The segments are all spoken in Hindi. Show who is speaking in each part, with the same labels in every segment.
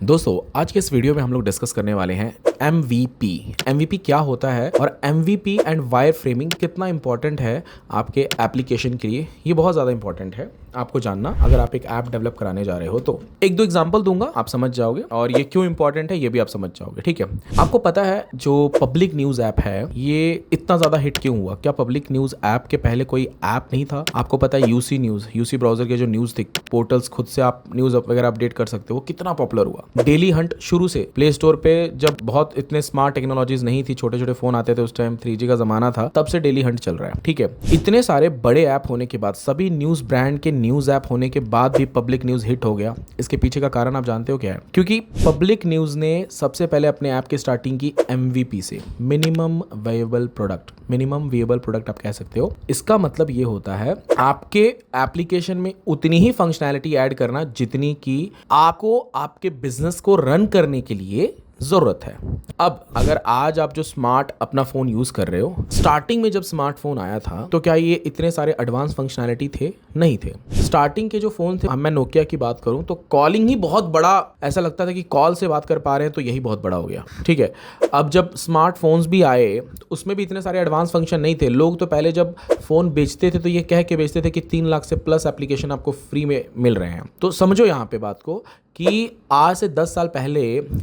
Speaker 1: दोस्तों आज के इस वीडियो में हम लोग डिस्कस करने वाले हैं MVP। MVP क्या होता है और MVP एंड वायर फ्रेमिंग कितना इंपॉर्टेंट है आपके एप्लीकेशन के लिए। ये बहुत ज़्यादा इंपॉर्टेंट है आपको जानना अगर आप एक ऐप डेवलप कराने जा रहे हो। तो एक दो एग्जांपल दूंगा, आप समझ जाओगे और ये क्यों इंपॉर्टेंट है ये भी आप समझ जाओगे। ठीक है, आपको पता है जो पब्लिक न्यूज़ ऐप है ये इतना ज़्यादा हिट क्यों हुआ? क्या पब्लिक न्यूज़ ऐप के पहले कोई ऐप नहीं था? आपको पता है यूसी न्यूज़, यूसी ब्राउजर के जो न्यूज़ थे पोर्टल्स, खुद से आप न्यूज़ वगैरह अपडेट कर सकते हो, कितना पॉपुलर हुआ। डेली हंट शुरू से प्ले स्टोर पे, जब बहुत इतने स्मार्ट टेक्नोलॉजीज नहीं थी, छोटे छोटे फोन आते थे उस टाइम, 3G का जमाना था, तब से डेली हंट चल रहा है। ठीक है, इतने सारे बड़े ऐप होने के बाद, सभी न्यूज़ ब्रांड के न्यूज़ ऐप होने के बाद भी पब्लिक न्यूज़ हिट हो गया। इसके पीछे का कारण आप जानते हो क्या है? क्योंकि पब्लिक न्यूज़ ने सबसे पहले अपने ऐप की स्टार्टिंग की MVP से, मिनिमम वेएबल प्रोडक्ट। मिनिमम वेएबल प्रोडक्ट आप कह सकते हो। इसका मतलब ये होता है आपके एप्लीकेशन में उतनी ही फंक्शनैलिटी ऐड करना जितनी की आपको आपके बिजनेस को रन करने के लिए जरूरत है। अब अगर आज आप जो स्मार्ट अपना फोन यूज कर रहे हो, स्टार्टिंग में जब स्मार्टफोन आया था तो क्या ये इतने सारे एडवांस फंक्शनैलिटी थे? नहीं थे। स्टार्टिंग के जो फोन थे, मैं नोकिया की बात करूं तो कॉलिंग ही बहुत बड़ा, ऐसा लगता था कि कॉल से बात कर पा रहे हैं तो यही बहुत बड़ा हो गया। ठीक है, अब जब स्मार्टफोन्स भी आए तो उसमें भी इतने सारे एडवांस फंक्शन नहीं थे। लोग तो पहले जब फोन बेचते थे तो ये कह के बेचते थे कि 3 लाख से प्लस एप्लीकेशन आपको फ्री में मिल रहे हैं। तो समझो यहाँ पे बात को कि आज से 10 साल पहले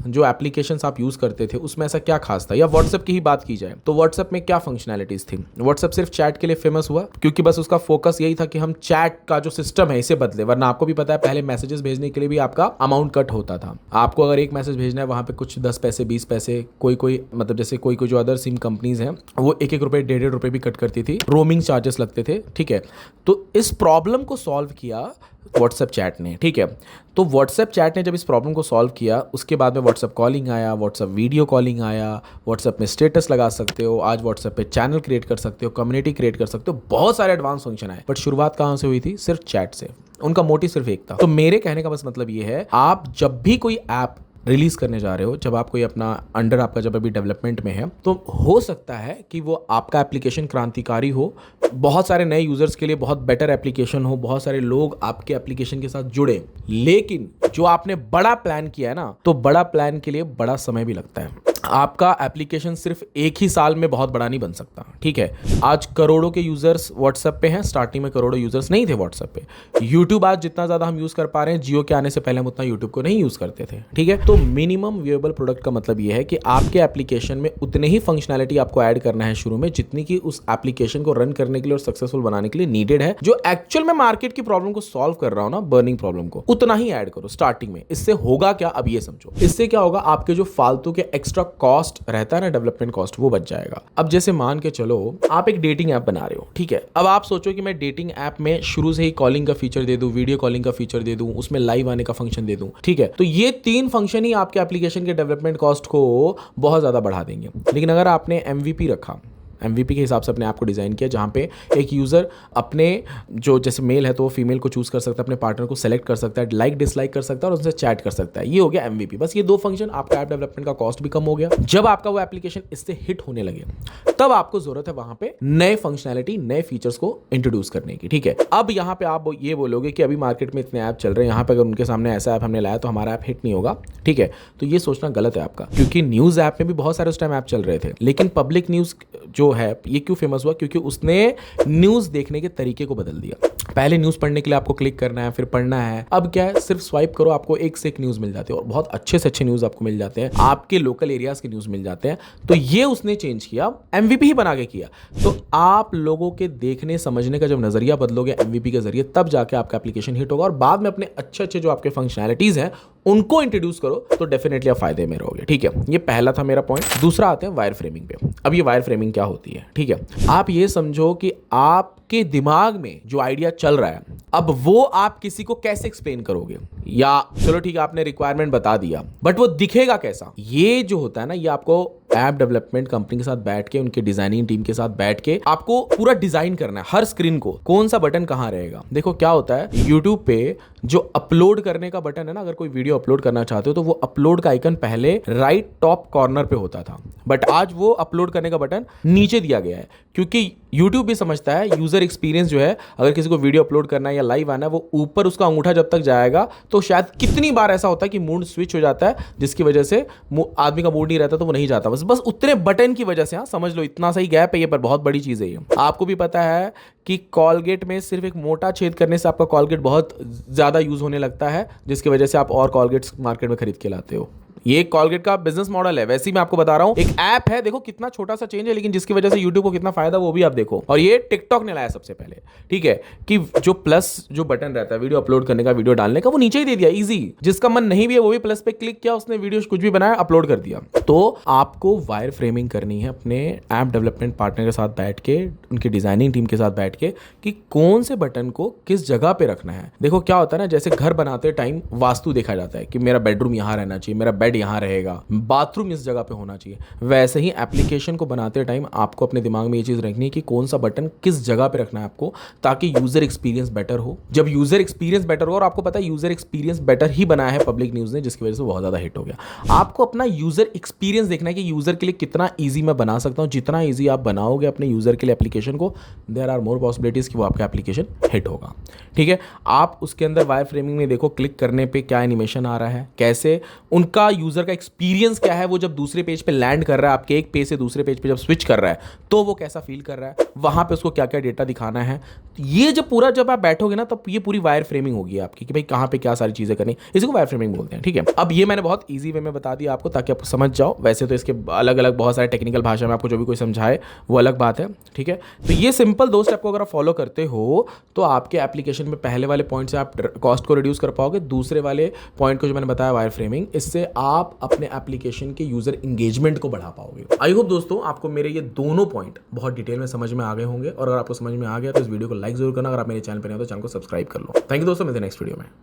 Speaker 1: जो एप्लीकेशंस आप यूज़ करते थे उसमें ऐसा क्या खास था। या व्हाट्सएप की ही बात की जाए तो व्हाट्सएप में क्या फंक्शनैलिटीज़ थी? व्हाट्सएप सिर्फ चैट के लिए फेमस हुआ क्योंकि बस उसका फोकस यही था कि हम चैट का जो सिस्टम है इसे बदले। वरना आपको भी पता है पहले मैसेजेस भेजने के लिए भी आपका अमाउंट कट होता था। आपको अगर एक मैसेज भेजना है वहाँ पे कुछ 10 पैसे 20 पैसे, कोई मतलब जैसे कोई जो अदर सिम कंपनीज हैं वो 1-1 रुपये 1.5 रुपये भी कट करती थी, रोमिंग चार्जेस लगते थे। ठीक है, तो इस प्रॉब्लम को सॉल्व किया व्हाट्सएप चैट ने। ठीक है, तो व्हाट्सएप चैट ने जब इस प्रॉब्लम को सॉल्व किया उसके बाद में व्हाट्सएप कॉलिंग आया, व्हाट्सएप वीडियो कॉलिंग आया, व्हाट्सएप में स्टेटस लगा सकते हो, आज व्हाट्सएप पे चैनल क्रिएट कर सकते हो, कम्युनिटी क्रिएट कर सकते हो, बहुत सारे एडवांस फंक्शन आए। बट शुरुआत कहाँ से हुई थी? सिर्फ चैट से। उनका मोटिव सिर्फ एक था। तो मेरे कहने का बस मतलब ये है, आप जब भी कोई ऐप रिलीज करने जा रहे हो, जब आप कोई अपना अंडर आपका जब अभी डेवलपमेंट में है, तो हो सकता है कि वो आपका एप्लीकेशन क्रांतिकारी हो, बहुत सारे नए यूजर्स के लिए बहुत बेटर एप्लीकेशन हो, बहुत सारे लोग आपके एप्लीकेशन के साथ जुड़े। लेकिन जो आपने बड़ा प्लान किया है ना, तो बड़ा प्लान के लिए बड़ा समय भी लगता है। आपका एप्लीकेशन सिर्फ एक ही साल में बहुत बड़ा नहीं बन सकता। ठीक है, आज करोड़ों के यूजर्स व्हाट्सएप पे हैं, स्टार्टिंग में करोड़ों यूजर्स नहीं थे व्हाट्सएप पे। यूट्यूब आज जितना ज्यादा हम यूज कर पा रहे हैं, जियो के आने से पहले हम उतना यूट्यूब को नहीं यूज करते थे। ठीक है, तो मिनिमम वेएबल प्रोडक्ट का मतलब यह है कि आपके एप्लीकेशन में उतने ही फंक्शनैलिटी आपको ऐड करना है शुरू में जितनी की उस एप्लीकेशन को रन करने के लिए और सक्सेसफुल बनाने के लिए नीडेड है। जो एक्चुअल में मार्केट की प्रॉब्लम को सॉल्व कर रहा हो ना, बर्निंग प्रॉब्लम को, उतना ही ऐड करो स्टार्टिंग में। इससे होगा क्या, अब ये समझो। इससे क्या होगा, आपके जो फालतू के एक्स्ट्रा कॉस्ट रहता है ना, डेवलपमेंट कॉस्ट, वो बच जाएगा। अब जैसे मान के चलो आप एक डेटिंग ऐप बना रहे हो। ठीक है, अब आप सोचो कि मैं डेटिंग ऐप में शुरू से ही कॉलिंग का फीचर दे दूं, वीडियो कॉलिंग का फीचर दे दूं, उसमें लाइव आने का फंक्शन दे दूं। ठीक है, तो ये 3 फंक्शन ही आपके एप्लीकेशन के डेवलपमेंट कॉस्ट को बहुत ज्यादा बढ़ा देंगे। लेकिन अगर आपने MVP रखा, MVP के हिसाब से अपने ऐप को डिज़ाइन किया, जहाँ पे एक यूज़र अपने जो जैसे मेल है तो वो फीमेल को चूज़ कर सकता है, अपने पार्टनर को सेलेक्ट कर सकता है, लाइक डिसलाइक कर सकता है और उनसे चैट कर सकता है। ये हो गया MVP। बस ये 2 फंक्शन, आपका ऐप डेवलपमेंट का कॉस्ट भी कम हो गया। जब आपका वो एप्लीकेशन इससे हिट होने लगे तब आपको जरूरत है वहाँ पे नए फंक्शनैलिटी, नए फीचर्स को इंट्रोड्यूस करने की। ठीक है, अब यहाँ पे आप ये बोलोगे कि अभी मार्केट में इतने ऐप चल रहे हैं, यहाँ पे अगर उनके सामने ऐसा ऐप हमने लाया तो हमारा ऐप हिट नहीं होगा। ठीक है, तो ये सोचना गलत है आपका, क्योंकि न्यूज़ ऐप में भी बहुत सारे उस टाइम ऐप चल रहे थे। लेकिन पब्लिक न्यूज़ जो है ये क्यों फेमस हुआ? क्योंकि उसने न्यूज़ देखने के तरीके को बदल दिया। पहले न्यूज़ पढ़ने के लिए आपको क्लिक करना है, फिर पढ़ना है। अब क्या है, सिर्फ स्वाइप करो, आपको एक से एक न्यूज़ मिल जाती है और बहुत अच्छे से अच्छे न्यूज़ आपको मिल जाते हैं, आपके लोकल एरियाज के न्यूज़ मिल जाते हैं। तो ये उसने चेंज किया, MVP ही बना के किया। तो आप लोगों के देखने समझने का जब नजरिया बदलोगे MVP के जरिए, तब जाके आपका एप्लीकेशन हिट होगा और बाद में अपने अच्छे जो आपके फंक्शनैलिटीज हैं उनको इंट्रोड्यूस करो तो डेफिनेटली आप फायदे में रहोगे। ठीक है, ये पहला था मेरा पॉइंट। दूसरा आते हैं वायर फ्रेमिंग पे। अब ये वायर फ्रेमिंग क्या होती है? ठीक है, आप ये समझो कि आपके दिमाग में जो आइडिया चल रहा है, अब वो आप किसी को कैसे एक्सप्लेन करोगे? या चलो ठीक है, आपने रिक्वायरमेंट बता दिया, बट वो दिखेगा कैसा? ये जो होता है ना, ये आपको ऐप डेवलपमेंट कंपनी के साथ बैठ के, उनके डिजाइनिंग टीम के साथ बैठ के आपको पूरा डिजाइन करना है हर स्क्रीन को, कौन सा बटन कहां रहेगा। देखो क्या होता है, यूट्यूब पे जो अपलोड करने का बटन है ना, अगर कोई वीडियो अपलोड करना चाहते हो तो वो अपलोड का आइकन पहले राइट टॉप कॉर्नर पे होता था, बट आज वो अपलोड करने का बटन नीचे दिया गया है, क्योंकि यूट्यूब भी समझता है यूजर एक्सपीरियंस जो है, अगर किसी को वीडियो अपलोड करना है या लाइव आना है, वो ऊपर उसका अंगूठा जब तक जाएगा तो शायद कितनी बार ऐसा होता है कि मूड स्विच हो जाता है, जिसकी वजह से आदमी का मूड नहीं रहता तो वो नहीं जाता, बस उतने बटन की वजह से। हाँ समझ लो, इतना सही गैप है ये, पर बहुत बड़ी चीज है ये। आपको भी पता है कि कॉलगेट में सिर्फ एक मोटा छेद करने से आपका कॉलगेट बहुत ज्यादा यूज होने लगता है, जिसकी वजह से आप और कॉलगेट्स मार्केट में खरीद के लाते हो। ये कॉलगेट का बिजनेस मॉडल है। वैसे ही मैं आपको बता रहा हूं, एक ऐप है, देखो कितना छोटा सा चेंज है, लेकिन जिसकी वजह से यूट्यूब को कितना फायदा वो भी आप देखो। और ये टिकटॉक ने लाया सबसे पहले, ठीक है, कि जो प्लस जो बटन रहता है वीडियो अपलोड करने का, वीडियो डालने का, वो नीचे ही दे दिया इजी। जिसका मन नहीं भी है वो भी प्लस पे क्लिक किया, उसने वीडियो कुछ भी बनाया अपलोड कर दिया। तो आपको वायर फ्रेमिंग करनी है अपने ऐप डेवलपमेंट पार्टनर के साथ बैठ के, उनकी डिजाइनिंग टीम के साथ बैठ के, कि कौन से बटन को किस जगह पे रखना है। देखो क्या होता है ना, जैसे घर बनाते टाइम वास्तु देखा जाता है कि मेरा बेडरूम यहां रहना चाहिए, मेरा बेड यहां रहेगा, बाथरूम इस जगह पे होना चाहिए। वैसे ही एप्लीकेशन को बनाते टाइम आपको अपने दिमाग में ये चीज रखनी है कि कौन सा बटन किस जगह पे रखना है आपको, ताकि यूजर एक्सपीरियंस बेटर हो। जब यूजर एक्सपीरियंस बेटर हो, और आपको पता है यूजर एक्सपीरियंस बेटर ही बनाया है पब्लिक न्यूज ने, जिसकी वजह से बहुत ज्यादा हिट हो गया। आपको अपना यूजर एक्सपीरियंस देखना है कि यूजर के लिए कितना ईजी मैं बना सकता हूं। जितना ईजी आप बनाओगे अपने यूजर के लिए एप्लीकेशन को, देयर आर मोर पॉसिबिलिटीज कि वो आपका एप्लीकेशन हिट होगा। ठीक है, आप उसके अंदर वायर फ्रेमिंग में देखो, क्लिक करने पे क्या एनिमेशन आ रहा है, कैसे उनका यूजर का एक्सपीरियंस क्या है, वो जब दूसरे पेज पे लैंड कर रहा है, आपके एक पेज से दूसरे पेज पे जब स्विच कर रहा है तो वो कैसा फील कर रहा है, वहां पे उसको क्या क्या डेटा दिखाना है। ये जब आप बैठोगे ना, तब ये पूरी वायर फ्रेमिंग होगी आपकी कि भाई कहां पे क्या सारी चीजें करनी, इसी को वायर फ्रेमिंग बोलते हैं। ठीक है, अब ये मैंने बहुत ईजी वे में बता दिया आपको, ताकि आप समझ जाओ। वैसे तो इसके अलग अलग बहुत सारे टेक्निकल भाषा में आपको जो भी कोई समझाए वो अलग बात है। ठीक है, तो ये सिंपल दो स्टेप को अगर आप फॉलो करते हो तो आपके एप्लीकेशन में पहले वाले पॉइंट से आप कॉस्ट को रिड्यूस कर पाओगे, दूसरे वाले पॉइंट को जो मैंने बताया वायर फ्रेमिंग, इससे आप अपने एप्लीकेशन के यूजर एंगेजमेंट को बढ़ा पाओगे। आई होप दोस्तों आपको मेरे ये दोनों पॉइंट बहुत डिटेल में समझ में आ गए होंगे, और अगर आपको समझ में आ गया तो इस वीडियो को लाइक जरूर करना। अगर आप मेरे चैनल पर नहीं हो तो चैनल को सब्सक्राइब कर लो। थैंक यू दोस्तों, मिलते हैं नेक्स्ट वीडियो में।